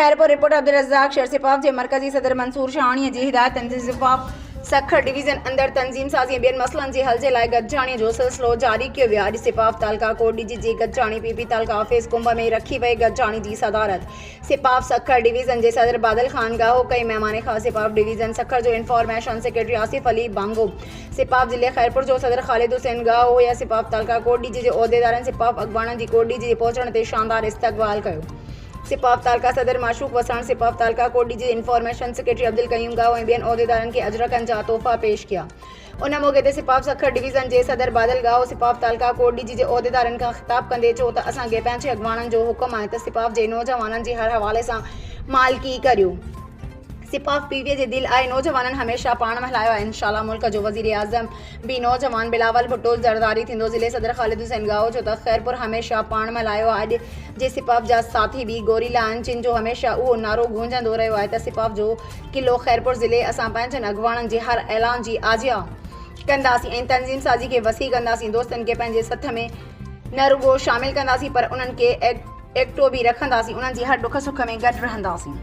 Khairpur reporter Abdul Razzaq शेर सिपाफ जे मरकज़ी सदर मंसूर शाहानी जी हिदायतनि ते सिपाफ सखर डिवीज़न अंदर तंज़ीम साज़ी ॿियनि मसइलनि जे हल जे लाइ गॾिजाणी जो सिलसिलो जारी कियो वियो आहे। सिपाफ तालका कोट डी जी गॾिजाणी पीपी तालका ऑफिस कुंभ में रखी वई गॾिजाणी जी सदारत सिपाफ सखर डिवीज़न जे सदर बादल खान गाहो कई महिमान ख़ास सिपाफ डिवीज़न सखर जो इंफॉर्मेशन सेक्रेटरी आसिफ अली बांगो सिपाफ ज़िले खैरपुर जो सदर ख़ालिद हुसैन गाहो या सिपाफ तालका कोट डी जी जे उहिदेदारनि सिपाफ अॻवाननि जी कोट डी जी पहुचण ते शानदार इस्तक़बाल कयो। सिपाफ तालका सदर माशूक वसाण सिपाफ taluka Kot Diji information secretary Abdul Qayyum गाहो ऐं ॿियनि उहिदेदारनि खे अजरकनि जा तोहफ़ा पेश किया। उन मौक़े ते सिपाफ सखर डिवीज़न जे सदर बादल गाहो सिपाफ तालका कोट डी जी जे उहिदेदारनि खां ख़िताब कंदे चयो त असांखे पंहिंजे अॻवाननि जो हुकुम आहे त सिपाफ जे नौजवाननि जी हर हवाले सां मालिकी करियो। सिपाफ पीवीए जे दिल आहे नौजवाननि हमेशह पाण महलायो आहे। इंशाअल्लाह मुल्क जो वज़ीर आज़म भी नौजवान बिलावल भुट्टो ज़रदारी थींदो। ज़िले सदर ख़ालिद हुसैन गाहो चयो त खैरपुर हमेशह पाण महलायो आहे। अॼु जे सिपाफ जा साथी भी गोरीला आहिनि जिन जो हमेशह उहो नारो गूंजंदो रहियो आहे त सिपाफ जो किलो खैरपुर ज़िले असां पंहिंजनि अॻवाननि जे हर ऐलान जी आजिया कंदासीं ऐं तंज़ीम साज़ी खे वसी कंदासीं। दोस्तनि खे पंहिंजे सथ में न रुगो शामिल कंदासीं पर उन्हनि खे एक्टो भी रखंदासीं। उन्हनि जी हर दुख सुख में गॾु रहंदासीं।